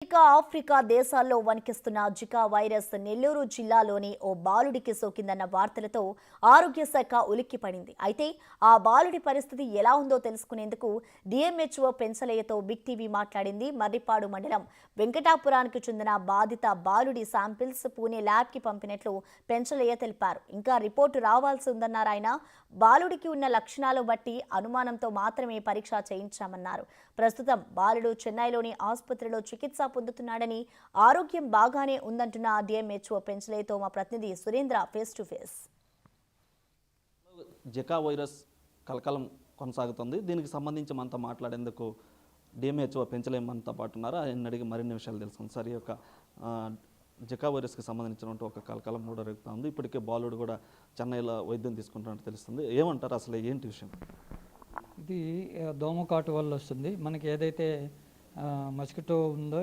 Africa దేశాల్లో వణికిస్తున్న Zika virus Nellore జిల్లాలోని ఓ బాలుడికి సోకిందన్న వార్తలతో ఆరోగ్య శాఖ ఉలిక్కిపడింది. అయితే ఆ బాలుడి పరిస్థితి ఎలా ఉందో తెలుసుకునేందుకు డిఎంహెచ్ఓ పెంచలయ్యతో బిగ్ టీవీ మాట్లాడింది. మర్రిపాడు మండలం వెంకటాపురానికి చెందిన బాధిత బాలుడి శాంపిల్స్ పూణే ల్యాబ్కి పంపినట్లు పెంచలయ్య తెలిపారు. ఇంకా రిపోర్టు రావాల్సి ఉందన్నారు ఆయన. బాలుడికి ఉన్న లక్షణాలు బట్టి అనుమానంతో మాత్రమే పరీక్ష చేయించామన్నారు. ప్రస్తుతం బాలుడు చెన్నైలోని ఆసుపత్రిలో చికిత్స పొందుతున్నాడని, ఆరోగ్యం బాగానే ఉందంటున్న డిఎంహెచ్ఓ పెంచలేతో మా ప్రతినిధి Surendra face to face. Zika virus కలకలం కొనసాగుతుంది. దీనికి సంబంధించి మనతో మాట్లాడేందుకు డిఎంహెచ్ఓ పెంచలే మనతో పాటు ఉన్నారు. ఆయన అడిగి మరిన్ని విషయాలు తెలుసుకుంది. సార్, ఈ యొక్క జికా వైరస్కి సంబంధించినటువంటి ఒక కలకలం కూడా రేగుతుంది. ఇప్పటికే బాలుడు కూడా చెన్నైలో వైద్యం తీసుకుంటున్నట్టు తెలుస్తుంది. ఏమంటారు, అసలు ఏంటి విషయం? ఇది దోమకాటు వల్ల వస్తుంది. మనకి ఏదైతే మస్కిటో ఉందో,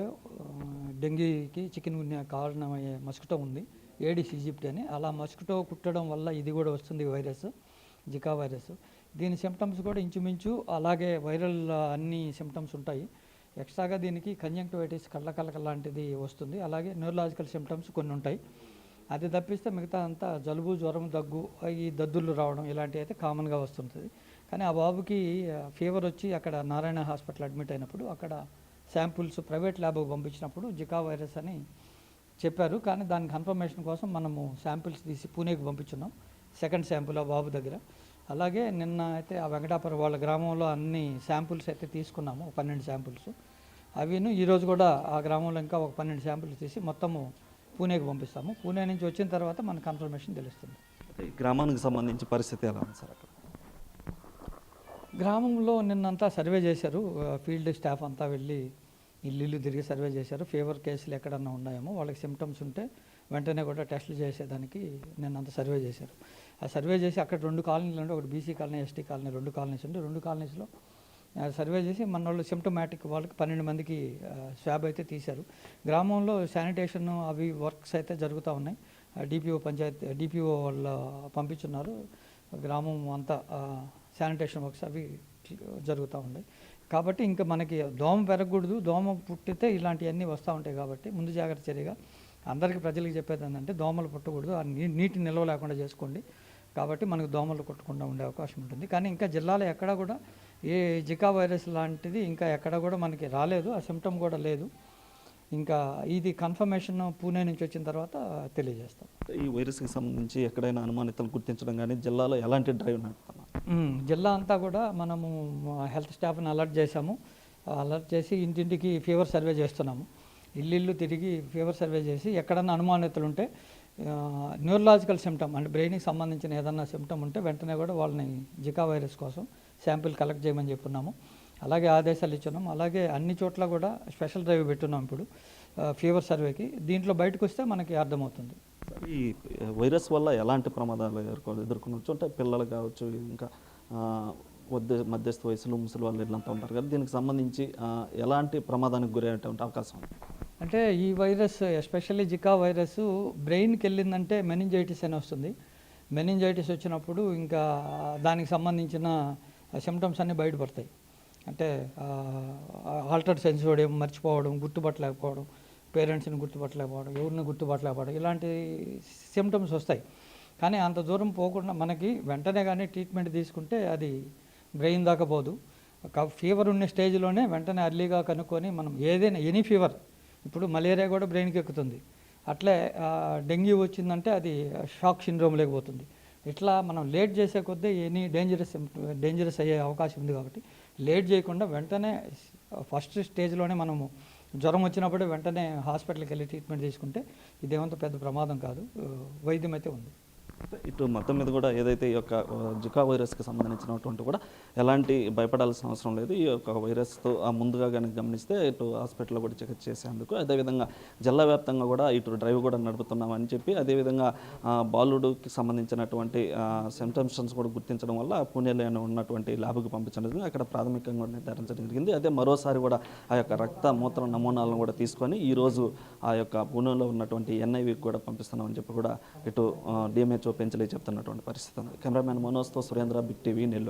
డెంగీకి చికెన్ గున్యా కారణమయ్యే మస్కిటో ఉంది, ఏడిస్ ఈజిప్ట్ అని. అలా మస్కిటో కుట్టడం వల్ల ఇది కూడా వస్తుంది వైరస్, జికా వైరస్. దీని సిమ్టమ్స్ కూడా ఇంచుమించు అలాగే వైరల్ అన్ని సిమ్టమ్స్ ఉంటాయి. ఎక్స్ట్రాగా దీనికి కంజంక్టివైటిస్, కళ్ళ లాంటిది వస్తుంది. అలాగే న్యూరలాజికల్ సిమ్టమ్స్ కొన్ని ఉంటాయి. అది తప్పిస్తే మిగతా అంతా జలుబు, జ్వరం, దగ్గు, ఈ దద్దులు రావడం ఇలాంటివి అయితే కామన్గా వస్తుంటుంది. కానీ ఆ బాబుకి ఫీవర్ వచ్చి అక్కడ నారాయణ హాస్పిటల్ అడ్మిట్ అయినప్పుడు అక్కడ శాంపుల్స్ ప్రైవేట్ ల్యాబ్కి పంపించినప్పుడు జికా వైరస్ అని చెప్పారు. కానీ దాని కన్ఫర్మేషన్ కోసం మనము శాంపిల్స్ తీసి పూణేకి పంపించున్నాం, సెకండ్ శాంపుల్ ఆ బాబు దగ్గర. అలాగే నిన్న అయితే ఆ వెంకటాపురం వాళ్ళ గ్రామంలో అన్ని శాంపుల్స్ అయితే తీసుకున్నాము, 12 శాంపుల్స్. అవిను ఈరోజు కూడా ఆ గ్రామంలో ఇంకా ఒక 12 శాంపుల్స్ తీసి మొత్తము పూణేకి పంపిస్తాము. పూణే నుంచి వచ్చిన తర్వాత మన కన్ఫర్మేషన్ తెలుస్తుంది. గ్రామానికి సంబంధించి పరిస్థితి ఎలా ఉంది సార్? అక్కడ గ్రామంలో నిన్నంతా సర్వే చేశారు. ఫీల్డ్ స్టాఫ్ అంతా వెళ్ళి ఇల్లు తిరిగి సర్వే చేశారు. ఫీవర్ కేసులు ఎక్కడన్నా ఉన్నాయేమో, వాళ్ళకి సిమ్టమ్స్ ఉంటే వెంటనే కూడా టెస్టులు చేసేదానికి నిన్నంతా సర్వే చేశారు. ఆ సర్వే చేసి అక్కడ 2 కాలనీలు ఉంటే, ఒకటి BC colony, ST colony, 2 colonies ఉంటే 2 కాలనీస్లో సర్వే చేసి మన వాళ్ళు సిమ్టమాటిక్ వాళ్ళకి 12 మందికి స్వాబ్ అయితే తీశారు. గ్రామంలో శానిటేషన్ అవి వర్క్స్ అయితే జరుగుతూ ఉన్నాయి. డిపిఓ వాళ్ళు పంపించున్నారు. గ్రామం అంతా శానిటేషన్ వర్క్స్ అవి జరుగుతూ ఉన్నాయి. కాబట్టి ఇంకా మనకి దోమ పెరగకూడదు, దోమ పుట్టితే ఇలాంటివన్నీ వస్తూ ఉంటాయి. కాబట్టి ముందు జాగ్రత్త చర్యగా అందరికీ ప్రజలకు చెప్పేది ఏంటంటే దోమలు పుట్టకూడదు, ఆ నీటి నిల్వ లేకుండా చేసుకోండి. కాబట్టి మనకు దోమలు కొట్టకుండా ఉండే అవకాశం ఉంటుంది. కానీ ఇంకా జిల్లాలో ఎక్కడా కూడా ఏ జికా వైరస్ లాంటిది ఇంకా ఎక్కడ కూడా మనకి రాలేదు, ఆ సిమ్టమ్ కూడా లేదు. ఇంకా ఇది కన్ఫర్మేషన్ పూణే నుంచి వచ్చిన తర్వాత తెలియజేస్తాం. ఈ వైరస్కి సంబంధించి ఎక్కడైనా అనుమానితులను గుర్తించడం కానీ జిల్లాలో ఎలాంటి డ్రైవ్ నడుపుతున్నాం? జిల్లా అంతా కూడా మనము హెల్త్ స్టాఫ్ని అలర్ట్ చేశాము. అలర్ట్ చేసి ఇంటింటికి ఫీవర్ సర్వే చేస్తున్నాము. ఇల్లు తిరిగి ఫీవర్ సర్వే చేసి ఎక్కడన్నా అనుమానితులు ఉంటే, న్యూరలాజికల్ సిమ్టమ్ అంటే బ్రెయిన్కి సంబంధించిన ఏదన్నా సిమ్టమ్ ఉంటే వెంటనే కూడా వాళ్ళని జికా వైరస్ కోసం శాంపిల్ కలెక్ట్ చేయమని చెప్పున్నాము. అలాగే ఆదేశాలు ఇచ్చున్నాం. అలాగే అన్ని చోట్ల కూడా స్పెషల్ డ్రైవ్ పెట్టున్నాం ఇప్పుడు ఫీవర్ సర్వేకి. దీంట్లో బయటకు వస్తే మనకి అర్థమవుతుంది. ఈ వైరస్ వల్ల ఎలాంటి ప్రమాదాలు ఎదుర్కొనవచ్చు అంటే పిల్లలు కావచ్చు, ఇంకా మధ్యస్థ వయసులో ముసలి వాళ్ళు ఇళ్ళంతా ఉంటారు కదా, దీనికి సంబంధించి ఎలాంటి ప్రమాదానికి గురయ్యేటువంటి అవకాశం ఉంది? అంటే ఈ వైరస్ ఎస్పెషల్లీ జికా వైరస్ బ్రెయిన్కి వెళ్ళిందంటే మెనింజైటిస్ అని వస్తుంది. మెనింజైటిస్ వచ్చినప్పుడు ఇంకా దానికి సంబంధించిన సిమ్టమ్స్ అన్నీ బయటపడతాయి. అంటే ఆల్టర్డ్ సెన్సోడియం, మర్చిపోవడం, గుర్తుపట్టలేకపోవడం, పేరెంట్స్ని గుర్తుపట్టలేకపోవడం, ఎవరిని గుర్తుపట్టలేకపోవడం, ఇలాంటి సిమ్టమ్స్ వస్తాయి. కానీ అంత దూరం పోకుండా మనకి వెంటనే కానీ ట్రీట్మెంట్ తీసుకుంటే అది బ్రెయిన్ దాకా పోదు. ఫీవర్ ఉన్న స్టేజ్లోనే వెంటనే అర్లీగా కనుక్కొని మనం ఏదైనా ఎనీ ఫీవర్, ఇప్పుడు మలేరియా కూడా బ్రెయిన్కి ఎక్కుతుంది, అట్లే డెంగ్యూ వచ్చిందంటే అది షాక్ సిండ్రోమ్ లేకపోతుంది. ఇట్లా మనం లేట్ చేసే కొద్దీ ఎనీ డేంజరస్ అయ్యే అవకాశం ఉంది. కాబట్టి లేట్ చేయకుండా వెంటనే ఫస్ట్ స్టేజ్లోనే మనము జ్వరం వచ్చినప్పుడే వెంటనే హాస్పిటల్కి వెళ్ళి ట్రీట్మెంట్ తీసుకుంటే ఇదేమంత పెద్ద ప్రమాదం కాదు, వైద్యం అయితే ఉంది. ఇటు మొత్తం మీద కూడా ఏదైతే ఈ యొక్క జికా వైరస్కి సంబంధించినటువంటి కూడా ఎలాంటి భయపడాల్సిన అవసరం లేదు. ఈ యొక్క వైరస్తో ముందుగా కానీ గమనిస్తే ఇటు హాస్పిటల్లో కూడా చికిత్స చేసేందుకు, అదేవిధంగా జిల్లా వ్యాప్తంగా కూడా ఇటు డ్రైవ్ కూడా నడుపుతున్నామని చెప్పి, అదేవిధంగా బాలుడికి సంబంధించినటువంటి సిమ్టమ్స్ కూడా గుర్తించడం వల్ల పూణేలో ఉన్నటువంటి ల్యాబ్కి పంపించడం అక్కడ ప్రాథమికంగా నిర్ధారించడం జరిగింది. అదే మరోసారి కూడా ఆ యొక్క రక్త మూత్ర నమూనాలను కూడా తీసుకొని ఈరోజు ఆ యొక్క పూణేలో ఉన్నటువంటి ఎన్ఐవికి కూడా పంపిస్తున్నామని చెప్పి కూడా ఇటు డిఎంహెచ్ఓ పెంచలే చెప్తున్నటువంటి పరిస్థితి ఉంది. కెమెరామెన్ మనోజ్తో సురేంద్ర, బిగ్ టీవీ, నెల్లూరు.